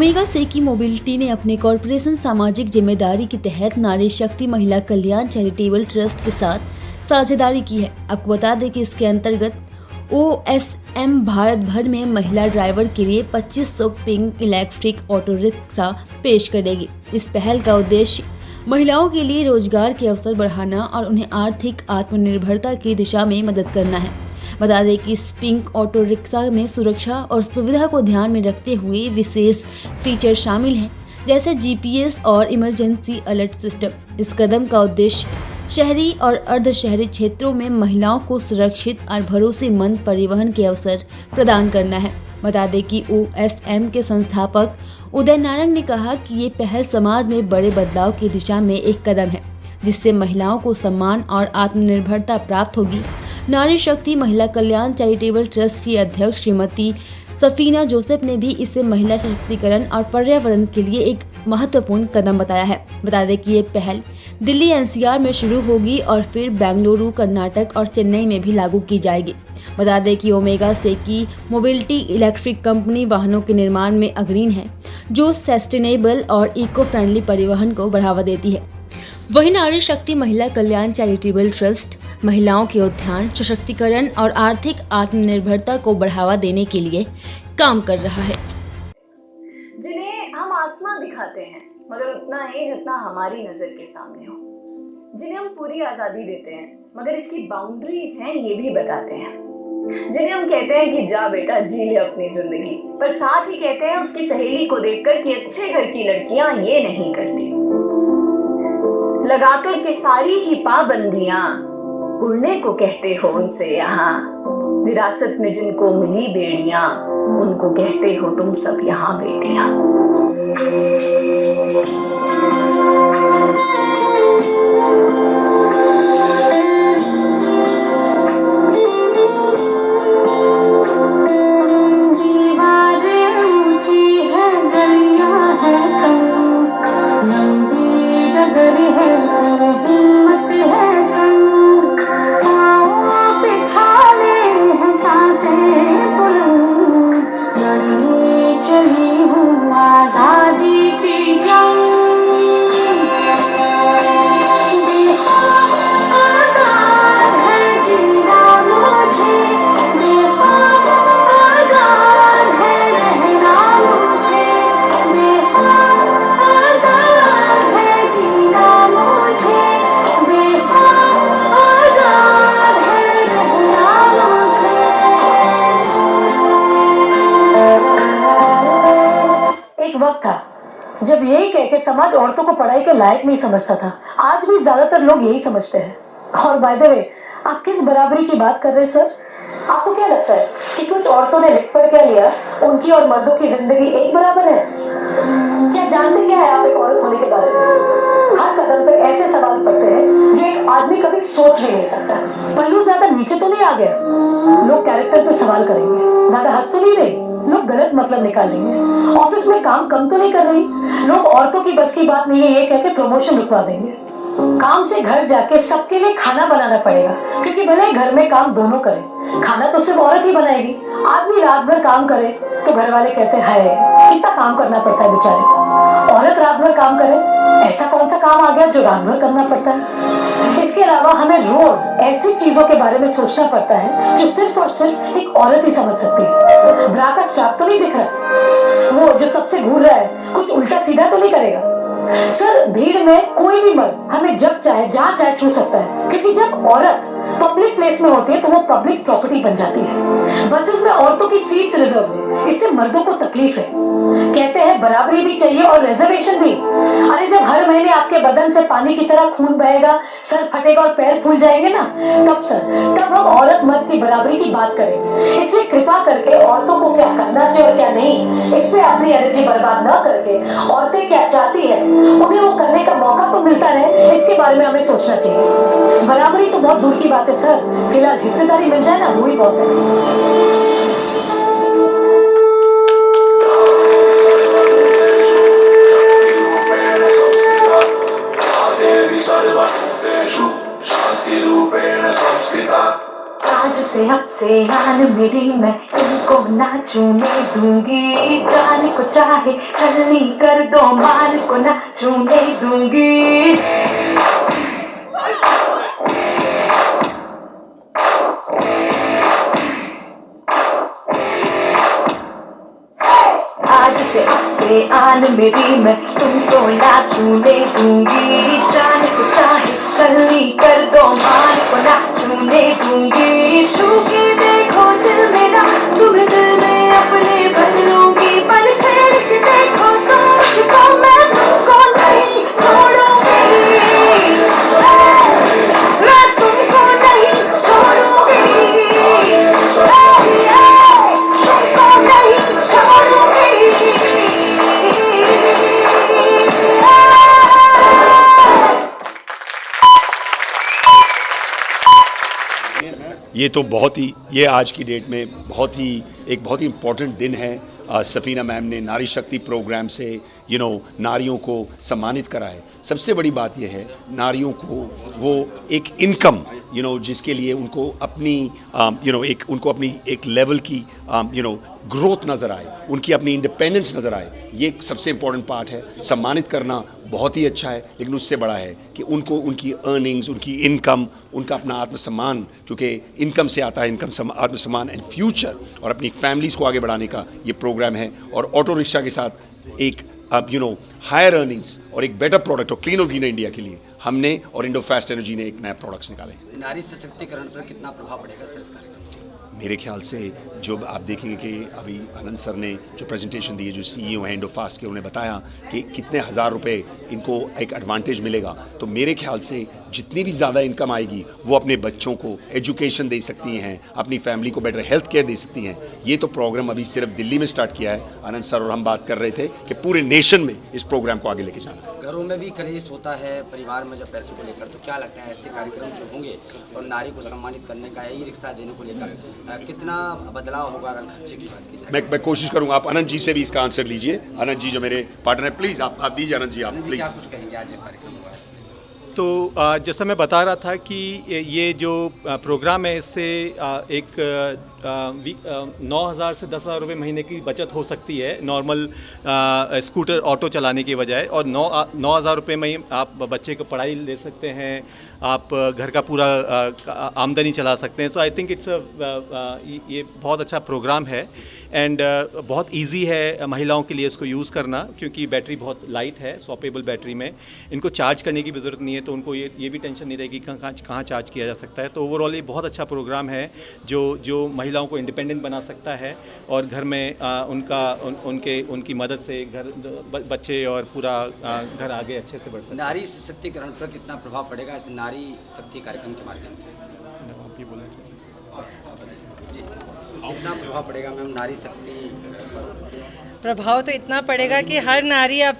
Omega सेकी mobility ने अपने corporation सामाजिक जिम्मेदारी के तहत नारी शक्ति महिला कल्याण चैरिटेबल ट्रस्ट के साथ साझेदारी की है। आपको बता दें कि इसके अंतर्गत OSM भारत भर में महिला ड्राइवर के लिए 2500 पिंक इलेक्ट्रिक ऑटो रिक्शा पेश करेगी। इस पहल का उद्देश्य महिलाओं के लिए रोजगार के अवसर बढ़ाना और उन्हें आर्थिक आत्मनिर्भरता की दिशा में मदद करना है। बता दें कि इस पिंक ऑटो रिक्शा में सुरक्षा और सुविधा को ध्यान में रखते हुए विशेष फीचर शामिल हैं, जैसे GPS और इमरजेंसी अलर्ट सिस्टम। इस कदम का उद्देश्य शहरी और अर्ध शहरी क्षेत्रों में महिलाओं को सुरक्षित और भरोसेमंद परिवहन के अवसर प्रदान करना है। बता दें कि OSM के संस्थापक उदय नारायण ने कहा कि ये पहल समाज में बड़े बदलाव की दिशा में एक कदम है, जिससे महिलाओं को सम्मान और आत्मनिर्भरता प्राप्त होगी। नारी शक्ति महिला कल्याण चैरिटेबल ट्रस्ट की अध्यक्ष श्रीमती सफीना जोसेफ ने भी इसे महिला सशक्तिकरण और पर्यावरण के लिए एक महत्वपूर्ण कदम बताया है। बता दें कि ये पहल दिल्ली NCR में शुरू होगी और फिर बेंगलुरु, कर्नाटक और चेन्नई में भी लागू की जाएगी। बता दें कि ओमेगा सेकी मोबिलिटी इलेक्ट्रिक कंपनी वाहनों के निर्माण में अग्रणी है, जो सस्टेनेबल और इको फ्रेंडली परिवहन को बढ़ावा देती है। वहीं नारी शक्ति महिला कल्याण चैरिटेबल ट्रस्ट महिलाओं के उत्थान, सशक्तिकरण और आर्थिक आत्मनिर्भरता को बढ़ावा देने के लिए काम कर रहा है। जिन्हें हम आसमां दिखाते हैं मगर उतना ही जितना हमारी नजर के सामने हो, जिन्हें हम पूरी आजादी देते हैं मगर इसकी बाउंड्रीज हैं ये भी बताते हैं, जिन्हें हम कहते हैं कि जा बेटा जी ले अपनी जिंदगी, पर साथ ही कहते हैं उसकी सहेली को देखकर कि अच्छे घर की लड़कियां ये नहीं करती। लगाकर के सारी ही पाबंदियां उड़ने को कहते हो उनसे यहाँ, विरासत में जिनको मिली बेड़ियां उनको कहते हो तुम सब यहाँ बेटियां। वक्त था जब यही कह के समाज औरतों को पढ़ाई के लायक नहीं समझता था। आज भी ज्यादातर लोग यही समझते हैं। और बाय द वे, आप किस बराबरी की बात कर रहे हैं सर? आपको क्या लगता है कि कुछ औरतों ने लिख पढ़ क्या लिया, उनकी और मर्दों की जिंदगी एक बराबर है? क्या जानते क्या है आप एक औरत होने के बारे में? हर कदम पे ऐसे सवाल पड़ते हैं जो एक आदमी कभी सोच भी नहीं सकता। पल्लू ज्यादा नीचे तो नहीं आ गया? लोग कैरेक्टर पे सवाल करेंगे। ज्यादा हंस तो नहीं रही? लोग गलत मतलब निकालेंगे। ऑफिस में काम कम तो नहीं कर रही? लोग औरतों की बस की बात नहीं है ये कह के प्रमोशन रुकवा देंगे। काम से घर जाके सबके लिए खाना बनाना पड़ेगा, क्योंकि भले घर में काम दोनों करें, खाना तो सिर्फ औरत ही बनाएगी। आदमी रात भर काम करे तो घर वाले कहते हैं कितना काम करना पड़ता है बेचारे को। औरत रात भर काम करे, ऐसा कौन सा काम आ गया जो रात भर करना पड़ता है? इसके अलावा हमें रोज ऐसी चीजों के बारे में सोचना पड़ता है जो सिर्फ और सिर्फ एक औरत ही समझ सकती है। ब्रा का स्ट्रैप तो नहीं दिख रहा, वो जो तब से घूर रहा है कुछ उल्टा सीधा तो नहीं करेगा? सर, भीड़ में कोई भी मर्द हमें जब चाहे जहाँ चाहे छू सकता है, क्योंकि जब औरत पब्लिक प्लेस में होती है तो वो पब्लिक प्रॉपर्टी बन जाती है। बसेस में औरतों की सीट्स रिजर्व है, इससे मर्दों को तकलीफ है। कहते हैं बराबरी भी चाहिए और रिजर्वेशन भी। अरे जब हर महीने आपके बदन से पानी की तरह खून बहेगा, सर फटेगा और पैर फूल जाएंगे ना, तब हम औरत मर्द की बराबरी की बात करेंगे। इसलिए कृपा करके औरतों को क्या करना चाहिए और क्या नहीं, इस पे अपनी एनर्जी बर्बाद न करके औरतें क्या चाहती है उन्हें वो करने का मौका तो मिलता रहे, इसके बारे में हमें सोचना चाहिए। बराबरी तो बहुत दूर की बात है सर, फिलहाल हिस्सेदारी मिल जाए ना, वो ही बहुत है। आज से अब से यान मेरी मैं को ना छूने दूंगी, जान को चाहे छलनी कर दो, मान को ना छूने दूंगी। आज से अब से आन मेरी, मैं तुमको ना छूने दूंगी, जान को चाहे छलनी कर दो, मान को ना छूने दूंगी। छू के देखो दिल मेरा, तुम्हें दिल में अपने बदलूंगी, पर छेड़ के देखो तो मुझको, मैं तुमको नहीं छोड़ूंगी, मैं तुमको नहीं छोड़ूंगी, तुमको नहीं छोड़ूंगी। ये तो बहुत ही, ये आज की डेट में बहुत ही इम्पॉर्टेंट दिन है। सफ़ीना मैम ने नारी शक्ति प्रोग्राम से नारियों को सम्मानित करा है। सबसे बड़ी बात यह है, नारियों को वो एक इनकम जिसके लिए उनको अपनी उनको अपनी एक लेवल की ग्रोथ नज़र आए, उनकी अपनी इंडिपेंडेंस नज़र आए, ये सबसे इम्पोर्टेंट पार्ट है। सम्मानित करना बहुत ही अच्छा है, लेकिन उससे बड़ा है कि उनको उनकी अर्निंग्स, उनकी इनकम, उनका अपना आत्मसम्मान, क्योंकि इनकम से आता है आत्मसम्मान एंड फ्यूचर, और अपनी फैमिलीज़ को आगे बढ़ाने का ये प्रोग्राम है। और ऑटो रिक्शा के साथ एक हायर अर्निंग्स और एक बेटर प्रोडक्ट और क्लीन और ग्रीन इंडिया के लिए हमने और इंडो फास्ट एनर्जी ने एक नया प्रोडक्ट्स निकाले। नारी सशक्तिकरण पर कितना प्रभाव पड़ेगा सर इस कार्यक्रम से? मेरे ख्याल से जो आप देखेंगे कि अभी आनंद सर ने जो प्रेजेंटेशन दी है, जो CEO हैं इंडो फास्ट के, उन्होंने बताया कि कितने हज़ार रुपए इनको एक एडवांटेज मिलेगा। तो मेरे ख्याल से जितनी भी ज़्यादा इनकम आएगी वो अपने बच्चों को एजुकेशन दे सकती हैं, अपनी फैमिली को बेटर हेल्थ केयर दे सकती हैं। ये तो प्रोग्राम अभी सिर्फ दिल्ली में स्टार्ट किया है। आनंद सर और हम बात कर रहे थे कि पूरे नेशन में इस प्रोग्राम को आगे लेके जाना। घरों में भी कलेश होता है परिवार में जब पैसों को लेकर, तो क्या लगता है ऐसे कार्यक्रम जो होंगे और नारी को सम्मानित करने का, ई रिक्शा देने को लेकर कितना बदलाव होगा अगर खर्चे की बात की जाए? मैं कोशिश करूंगा। आप आनंद जी से भी इसका आंसर लीजिए। आनंद जी जो मेरे पार्टनर है, प्लीज़ आप दीजिए। आनंद जी, आप प्लीज़। क्या कुछ कहेंगे आज कार्यक्रम हुआ है? तो जैसा मैं बता रहा था कि ये जो प्रोग्राम है, इससे एक 9,000 से 10,000 रुपये महीने की बचत हो सकती है नॉर्मल स्कूटर ऑटो चलाने की बजाय। और 9,000 रुपये में आप बच्चे को पढ़ाई ले सकते हैं, आप घर का पूरा आमदनी चला सकते हैं। सो आई थिंक ये बहुत अच्छा प्रोग्राम है एंड बहुत इजी है महिलाओं के लिए इसको यूज़ करना, क्योंकि बैटरी बहुत लाइट है, स्वैपेबल बैटरी में इनको चार्ज करने की भी ज़रूरत नहीं है, तो उनको ये भी टेंशन नहीं रहेगी कहाँ चार्ज किया जा सकता है। तो ओवरऑल ये बहुत अच्छा प्रोग्राम है जो महिलाओं को इंडिपेंडेंट बना सकता है और घर में उनकी मदद से घर बच्चे और पूरा घर आगे अच्छे से बढ़ सकता है। नारी सशक्तिकरण पर कितना प्रभाव पड़ेगा इस नारी शक्ति कार्यक्रम के माध्यम से? जी, कितना प्रभाव पड़ेगा मैम नारी शक्ति पर? प्रभाव तो इतना पड़ेगा कि हर नारी अब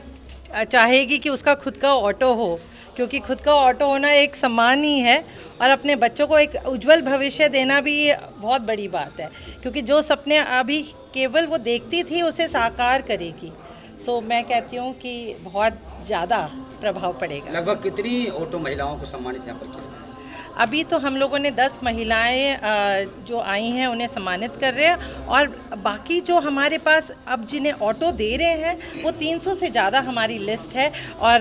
चाहेगी कि उसका खुद का ऑटो हो, क्योंकि खुद का ऑटो होना एक सम्मान ही है और अपने बच्चों को एक उज्जवल भविष्य देना भी बहुत बड़ी बात है, क्योंकि जो सपने अभी केवल वो देखती थी उसे साकार करेगी। सो मैं कहती हूँ कि बहुत ज़्यादा प्रभाव पड़ेगा। लगभग कितनी ऑटो महिलाओं को सम्मानित यहाँ पर किया? अभी तो हम लोगों ने 10 महिलाएं जो आई हैं उन्हें सम्मानित कर रहे हैं, और बाकी जो हमारे पास अब जिन्हें ऑटो दे रहे हैं वो 300 से ज़्यादा हमारी लिस्ट है। और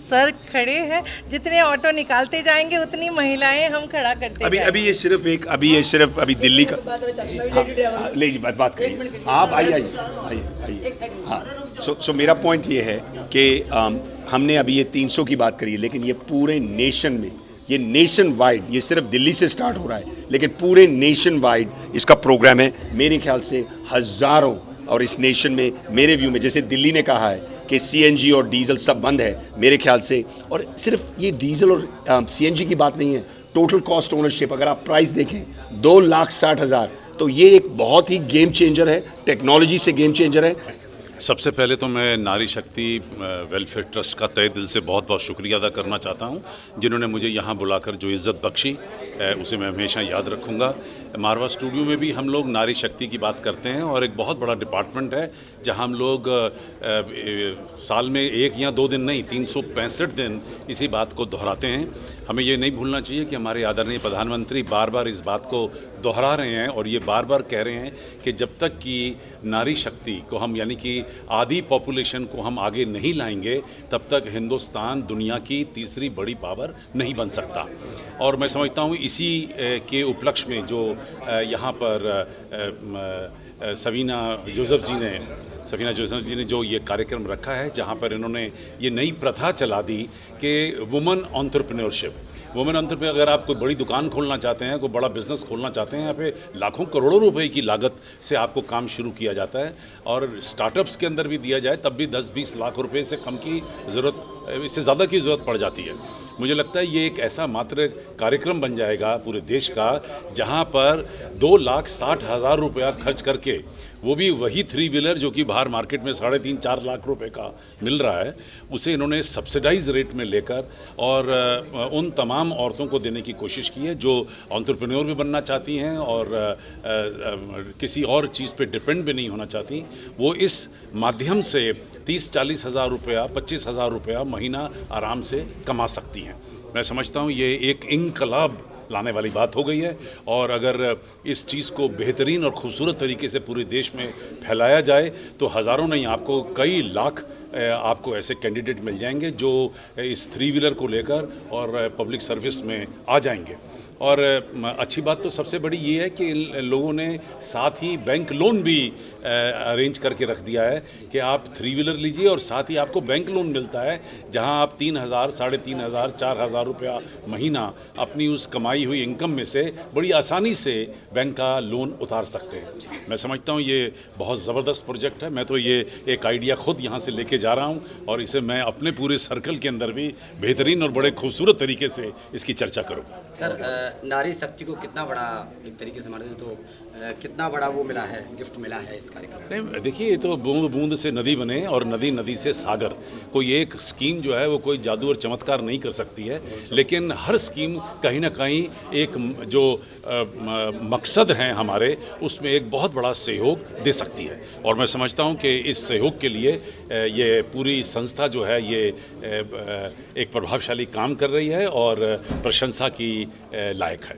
सर खड़े हैं, जितने ऑटो निकालते जाएंगे उतनी महिलाएं हम खड़ा करते अभी जाएंगे। अभी ये सिर्फ अभी दिल्ली का ले जी बात करिए आप। आइए। हाँ, सो मेरा पॉइंट ये है कि हमने अभी ये 300 की बात करी है, लेकिन ये पूरे नेशन में, ये नेशन वाइड, ये सिर्फ दिल्ली से स्टार्ट हो रहा है, लेकिन पूरे नेशन वाइड इसका प्रोग्राम है। मेरे ख्याल से हज़ारों, और इस नेशन में मेरे व्यू में, जैसे दिल्ली ने कहा है कि CNG और डीजल सब बंद है, मेरे ख्याल से, और सिर्फ ये डीजल और CNG की बात नहीं है, टोटल कॉस्ट ओनरशिप अगर आप प्राइस देखें 2,60,000, तो ये एक बहुत ही गेम चेंजर है, टेक्नोलॉजी से गेम चेंजर है। सबसे पहले तो मैं नारी शक्ति वेलफेयर ट्रस्ट का तहे दिल से बहुत बहुत शुक्रिया अदा करना चाहता हूं, जिन्होंने मुझे यहां बुलाकर जो इज़्ज़त बख्शी उसे मैं हमेशा याद रखूंगा। मारवा स्टूडियो में भी हम लोग नारी शक्ति की बात करते हैं और एक बहुत बड़ा डिपार्टमेंट है जहां हम लोग साल में 1 या 2 दिन नहीं 365 दिन इसी बात को दोहराते हैं। हमें ये नहीं भूलना चाहिए कि हमारे आदरणीय प्रधानमंत्री बार बार इस बात को दोहरा रहे हैं और ये बार बार कह रहे हैं कि जब तक कि नारी शक्ति को हम यानी कि आधी पॉपुलेशन को हम आगे नहीं लाएंगे तब तक हिंदुस्तान दुनिया की तीसरी बड़ी पावर नहीं बन सकता। और मैं समझता हूँ इसी के उपलक्ष्य में जो यहाँ पर सफीना जोसेफ जी ने जो ये कार्यक्रम रखा है, जहाँ पर इन्होंने ये नई प्रथा चला दी कि वुमेन एंटरप्रेन्योरशिप। अगर आप कोई बड़ी दुकान खोलना चाहते हैं, कोई बड़ा बिजनेस खोलना चाहते हैं, यहाँ पे लाखों करोड़ों रुपए की लागत से आपको काम शुरू किया जाता है और स्टार्टअप्स के अंदर भी दिया जाए तब भी 10-20 लाख रुपए से कम की ज़रूरत, इससे ज़्यादा की ज़रूरत पड़ जाती है। मुझे लगता है ये एक ऐसा मात्र कार्यक्रम बन जाएगा पूरे देश का जहाँ पर 2,60,000 रुपया खर्च करके, वो भी वही 3 व्हीलर जो कि बाहर मार्केट में 3.5-4 लाख रुपए का मिल रहा है, उसे इन्होंने सब्सिडाइज रेट में लेकर और उन तमाम औरतों को देने की कोशिश की है जो एंटरप्रेन्योर भी बनना चाहती हैं और किसी और चीज़ पे डिपेंड भी नहीं होना चाहती। वो इस माध्यम से 30-40 हज़ार रुपया, 25 हज़ार रुपया महीना आराम से कमा सकती हैं। मैं समझता हूँ ये एक इंकलाब लाने वाली बात हो गई है और अगर इस चीज़ को बेहतरीन और खूबसूरत तरीके से पूरे देश में फैलाया जाए तो हज़ारों नहीं, आपको कई लाख आपको ऐसे कैंडिडेट मिल जाएंगे जो इस 3 व्हीलर को लेकर और पब्लिक सर्विस में आ जाएंगे। और अच्छी बात तो सबसे बड़ी ये है कि लोगों ने साथ ही बैंक लोन भी अरेंज करके रख दिया है कि आप 3 व्हीलर लीजिए और साथ ही आपको बैंक लोन मिलता है जहां आप 3,000, 3,500, 4,000 रुपया महीना अपनी उस कमाई हुई इनकम में से बड़ी आसानी से बैंक का लोन उतार सकते हैं। मैं समझता हूं ये बहुत ज़बरदस्त प्रोजेक्ट है। मैं तो ये एक आइडिया खुद यहाँ से लेके जा रहा हूँ और इसे मैं अपने पूरे सर्कल के अंदर भी बेहतरीन और बड़े खूबसूरत तरीके से इसकी चर्चा करूँगा। सर, नारी शक्ति को कितना बड़ा एक तरीके से मानते तो कितना बड़ा वो मिला है, गिफ्ट मिला है इस कार्यक्रम से? नहीं, देखिए ये तो बूंद बूंद से नदी बने और नदी नदी से सागर। कोई एक स्कीम जो है वो कोई जादू और चमत्कार नहीं कर सकती है, लेकिन हर स्कीम कहीं ना कहीं एक जो मकसद हैं हमारे, उसमें एक बहुत बड़ा सहयोग दे सकती है। और मैं समझता हूँ कि इस सहयोग के लिए ये पूरी संस्था जो है ये एक प्रभावशाली काम कर रही है और प्रशंसा की लायक है।